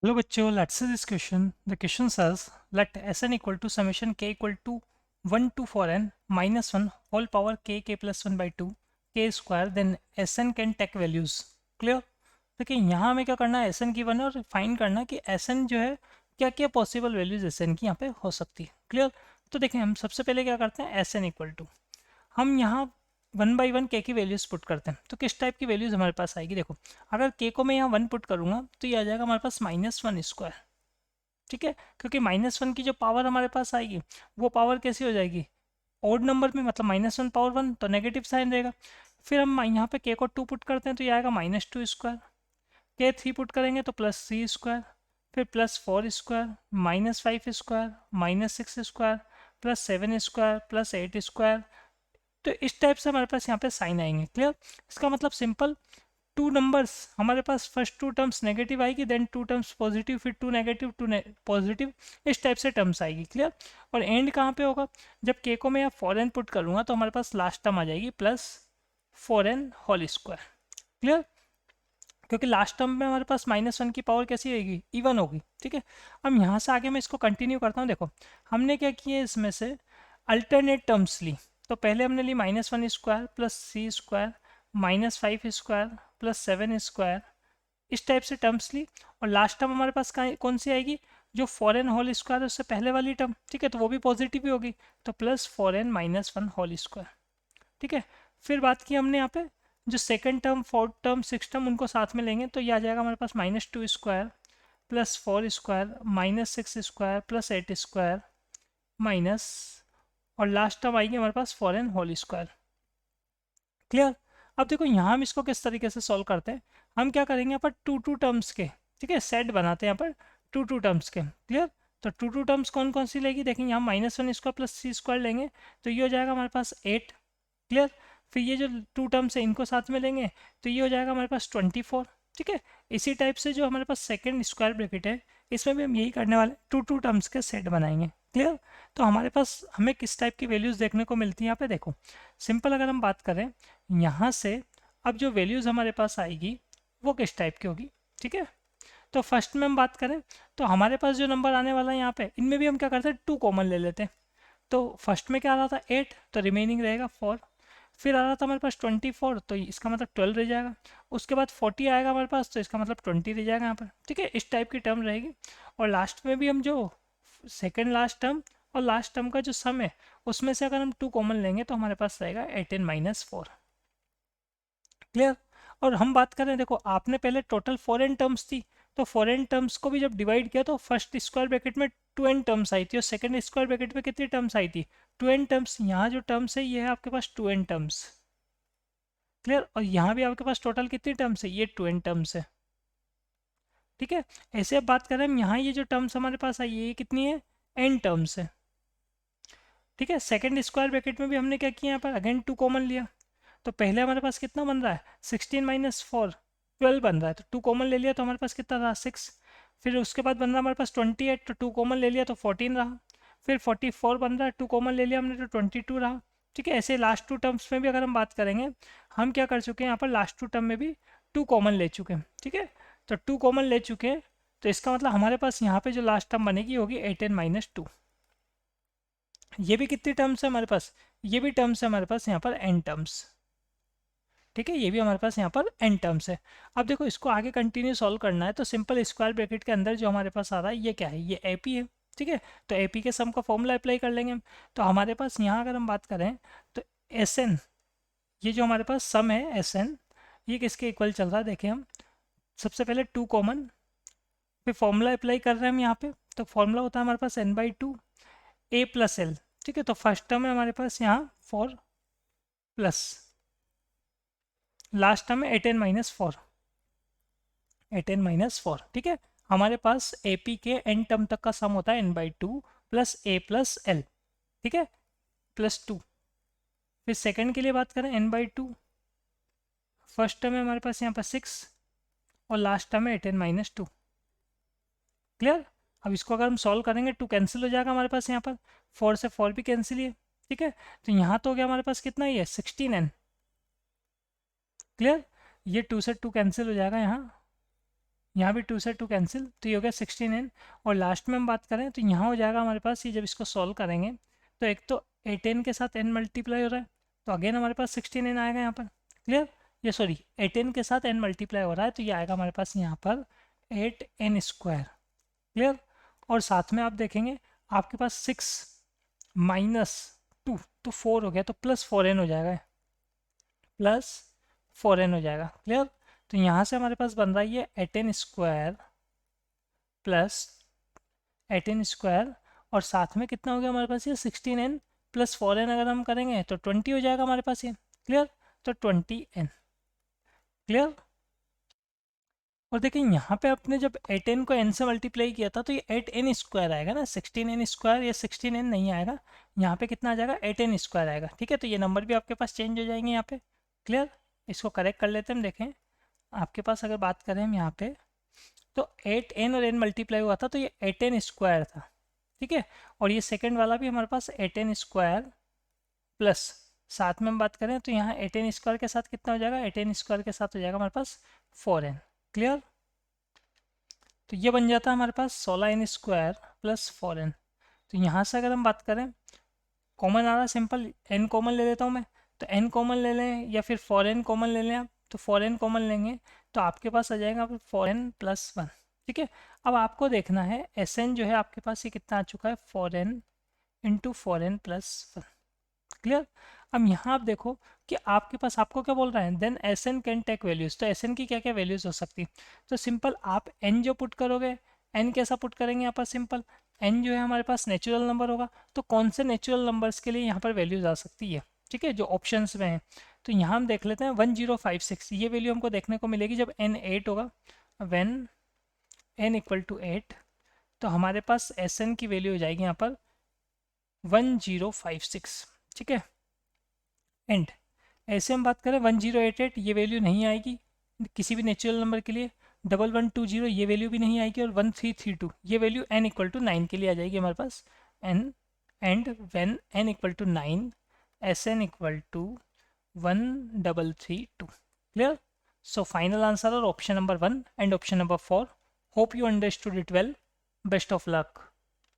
Hello बच्चों, let's see this question. The question says let Sn equal to summation k equal to 1 to 4n minus 1 whole power k plus 1 by 2 k square then Sn can take values. Clear? देखिए यहाँ हमें क्या करना है, Sn given है और find करना कि Sn जो है क्या क्या पॉसिबल वैल्यूज Sn की यहाँ पे हो सकती है. क्लियर? तो देखें हम सबसे पहले क्या करते हैं, Sn इक्वल टू हम यहाँ 1/1 के की वैल्यूज पुट करते हैं. तो किस टाइप की वैल्यूज हमारे पास आएगी, देखो अगर के को मैं यहाँ 1 पुट करूँगा तो ये आ जाएगा हमारे पास -1 स्क्वायर. ठीक है, क्योंकि -1 की जो पावर हमारे पास आएगी वो पावर कैसी हो जाएगी, ऑड नंबर में, मतलब -1 पावर 1 तो नेगेटिव साइन रहेगा. फिर हम यहाँ पे के को 2 पुट करते हैं तो ये आएगा -2 स्क्वायर. के 3 पुट करेंगे तो +3 स्क्वायर. फिर +4 square, -5 square, -6 square, +7 square, +8 square. तो इस टाइप से हमारे पास यहाँ पे साइन आएंगे. क्लियर? इसका मतलब सिंपल, टू नंबर्स हमारे पास, फर्स्ट टू टर्म्स नेगेटिव आएगी, देन टू टर्म्स पॉजिटिव, फिर टू नेगेटिव, टू पॉजिटिव, इस टाइप से टर्म्स आएगी. क्लियर? और एंड कहाँ पे होगा, जब के को मैं यहाँ 4n पुट करूँगा तो हमारे पास लास्ट टर्म आ जाएगी +4n होल स्क्वायर. क्लियर? क्योंकि लास्ट टर्म में हमारे पास -1 की पावर कैसी होगी, इवन होगी. ठीक है, अब यहाँ से आगे मैं इसको कंटिन्यू करता हूँ. देखो हमने क्या किया, इसमें से अल्टरनेट टर्म्स ली. तो पहले हमने ली -1 स्क्वायर +3 स्क्वायर -5 स्क्वायर +7 स्क्वायर, इस टाइप से टर्म्स ली. और लास्ट टर्म हमारे पास कौन सी आएगी, जो 4n होल स्क्वायर उससे पहले वाली टर्म. ठीक है, तो वो भी पॉजिटिव ही होगी, तो +4n -1 होल स्क्वायर. ठीक है, फिर बात की हमने यहाँ पे जो second term, fourth term, six term, उनको साथ में लेंगे तो ये आ जाएगा हमारे पास -2 square +4 square -6 square +8 square minus, और लास्ट टर्म आएगी हमारे पास 4n होल स्क्वायर. क्लियर? अब देखो यहाँ हम इसको किस तरीके से सॉल्व करते हैं, हम क्या करेंगे, यहाँ पर टू टर्म्स के, ठीक है, सेट बनाते हैं यहाँ पर टू टर्म्स के. क्लियर? तो टू टर्म्स कौन कौन सी लेगी, देखेंगे यहाँ -1 स्क्वायर +3 स्क्वायर लेंगे तो ये हो जाएगा हमारे पास 8. क्लियर? फिर ये जो टू टर्म्स है इनको साथ में लेंगे तो ये हो जाएगा हमारे पास 24. ठीक है, इसी टाइप से जो हमारे पास सेकंड स्क्वायर ब्रैकेट है इसमें भी हम यही करने वाले, टू टर्म्स के सेट बनाएंगे. क्लियर? तो हमारे पास हमें किस टाइप की वैल्यूज़ देखने को मिलती है, यहाँ पे देखो सिंपल अगर हम बात करें यहाँ से, अब जो वैल्यूज़ हमारे पास आएगी वो किस टाइप की होगी. ठीक है, तो फर्स्ट में हम बात करें तो हमारे पास जो नंबर आने वाला है यहाँ पे, इनमें भी हम क्या करते हैं, टू कॉमन ले लेते हैं. तो फर्स्ट में क्या आ रहा था 8, तो रिमेनिंग रहेगा 4. फिर आ रहा था हमारे पास 24, तो इसका मतलब 12 रह जाएगा. उसके बाद 40 आएगा हमारे पास तो इसका मतलब 20 रह जाएगा यहाँ पर. ठीक है, इस टाइप की टर्म रहेगी. और लास्ट में भी हम जो सेकेंड लास्ट टर्म और लास्ट टर्म का जो सम है उसमें से अगर हम टू कॉमन लेंगे तो हमारे पास रहेगा 18 - 4. क्लियर? और हम बात करें, देखो आपने पहले टोटल 4n टर्म्स थी, तो 4n टर्म्स को भी जब डिवाइड किया तो फर्स्ट स्क्वायर ब्रैकेट में 2n टर्म्स आई थी और सेकंड स्क्वायर ब्रैकेट में कितनी टर्म्स आई थी, 2n टर्म्स. यहाँ जो टर्म्स है ये है आपके पास 2n टर्म्स. क्लियर? और यहाँ भी आपके पास टोटल कितनी टर्म्स है, ये 2n टर्म्स है. ठीक है, ऐसे अब बात करें हम, यहाँ ये जो टर्म्स हमारे पास आई है ये कितनी है, n टर्म्स है. ठीक है, सेकंड स्क्वायर ब्रैकेट में भी हमने क्या किया, यहाँ पर अगेन टू कॉमन लिया. तो पहले हमारे पास कितना बन रहा है, 16 - 4 12 बन रहा है, तो टू कॉमन ले लिया तो हमारे पास कितना रहा, 6. फिर उसके बाद बन रहा है हमारे पास 28, तो टू कॉमन ले लिया तो 14 रहा. फिर 44 बन रहा है, टू कॉमन ले लिया हमने तो 22 रहा. ठीक है, ऐसे लास्ट टू टर्म्स में भी अगर हम बात करेंगे, हम क्या कर चुके हैं यहाँ पर, लास्ट टू टर्म में भी टू कॉमन ले चुके हैं. ठीक है, तो टू कॉमन ले चुके हैं तो इसका मतलब हमारे पास यहाँ पे जो लास्ट टर्म बनेगी होगी 18 - 2. ये भी कितनी टर्म्स है हमारे पास, ये भी टर्म्स है हमारे पास यहाँ पर n टर्म्स. ठीक है, ये भी हमारे पास यहाँ पर n टर्म्स है. अब देखो इसको आगे कंटिन्यू सॉल्व करना है तो सिंपल स्क्वायर ब्रैकेट के अंदर जो हमारे पास आ रहा है ये क्या है, ये AP है. ठीक है, तो AP के सम का फॉर्मूला अप्लाई कर लेंगे हम. तो हमारे पास यहाँ अगर हम बात करें तो SN, ये जो हमारे पास सम है SN, ये किसके इक्वल चल रहा है, देखें हम सबसे पहले टू कॉमन, फिर फॉर्मूला अप्लाई कर रहे हैं हम यहाँ पे. तो फॉर्मूला होता है हमारे पास n/2 A + L. ठीक है, तो फर्स्ट टर्म है हमारे पास यहाँ 4 प्लस लास्ट टर्म है 18 - 4. ठीक है, हमारे पास AP के n टर्म तक का सम होता है n/2 plus A plus L. ठीक है, +2. फिर सेकंड के लिए बात करें n/2, फर्स्ट टर्म है हमारे पास यहाँ पर 6 और लास्ट टर्म है 18 - 2. क्लियर? अब इसको अगर हम सॉल्व करेंगे, 2 कैंसिल हो जाएगा हमारे पास यहाँ पर, 4 से 4 भी कैंसिल ही है. ठीक है, तो यहाँ तो हो गया हमारे पास कितना ही है, 16n. क्लियर? ये 2 से 2 कैंसिल हो जाएगा यहाँ, यहाँ भी 2 से 2 कैंसिल, तो ये हो गया 16n। और लास्ट में हम बात करें तो यहाँ हो जाएगा हमारे पास, ये जब इसको सॉल्व करेंगे तो एक तो 8n के साथ n मल्टीप्लाई हो रहा है, तो अगेन हमारे पास 16n आएगा यहाँ पर। क्लियर? ये सॉरी 8n के साथ n मल्टीप्लाई हो रहा है, तो ये आएगा हमारे पास यहाँ पर 8n स्क्वायर। क्लियर? और साथ में आप देखेंगे आपके पास 6 माइनस 2 तो 4 हो गया, तो प्लस 4n हो जाएगा, प्लस 4n हो जाएगा। क्लियर? तो यहाँ से हमारे पास बन रहा है 8n square plus 8n square, और साथ में कितना हो गया हमारे पास ये 16n प्लस 4n, अगर हम करेंगे तो 20 हो जाएगा हमारे पास ये। क्लियर? तो 20n। क्लियर? और देखिए यहाँ पे आपने जब 8n को n से मल्टीप्लाई किया था तो ये 8n स्क्वायर आएगा ना, 16n स्क्वायर, ये 16n नहीं आएगा। यहाँ पे कितना आ जाएगा? 8n स्क्वायर आएगा। ठीक है, तो ये नंबर भी आपके पास चेंज हो जाएंगे यहाँ पे। क्लियर? इसको करेक्ट कर लेते हैं हम। देखें आपके पास अगर बात करें हम यहाँ पे, तो 8n और n मल्टीप्लाई हुआ था तो ये 8n स्क्वायर था। ठीक है, और ये सेकंड वाला भी हमारे पास 8n स्क्वायर प्लस, साथ में हम बात करें तो यहाँ 8n स्क्वायर के साथ कितना हो जाएगा? 8n स्क्वायर के साथ हो जाएगा हमारे पास 4n। क्लियर? तो ये बन जाता है हमारे पास 16n स्क्वायर प्लस 4n। तो यहाँ से अगर हम बात करें, कॉमन आ रहा है सिंपल, n कॉमन ले लेता हूँ मैं, तो n कॉमन ले लें या फिर 4n कॉमन ले लें आप, तो 4n कॉमन लेंगे तो आपके पास आ जाएगा 4n प्लस 1। ठीक है, अब आपको देखना है Sn जो है आपके पास ये कितना आ चुका है? 4n into 4n plus 1। Clear? अब यहाँ आप देखो कि आपके पास, आपको क्या बोल रहा है? Then Sn can take values, तो Sn की क्या क्या वैल्यूज हो सकती? तो सिंपल आप n जो पुट करोगे, n कैसा पुट करेंगे यहाँ पर? सिंपल n जो है हमारे पास नेचुरल नंबर होगा, तो कौन से नेचुरल नंबर्स के लिए यहाँ पर वैल्यूज आ सकती है? ठीक है, जो ऑप्शंस में है, तो यहाँ हम देख लेते हैं 1056, ये वैल्यू हमको देखने को मिलेगी जब n 8 होगा, व्हेन n इक्वल टू 8, तो हमारे पास Sn की वैल्यू हो जाएगी यहाँ पर 1056। ठीक है, एंड ऐसे हम बात करें 1088, ये वैल्यू नहीं आएगी किसी भी नेचुरल नंबर के लिए। 1120 ये वैल्यू भी नहीं आएगी, और 1332 ये वैल्यू n इक्वल टू 9 के लिए आ जाएगी हमारे पास। n and when n equal to 9, Sn equal to 1332। Clear? So final answer और option number 1 and option number 4। Hope you understood it well. Best of luck.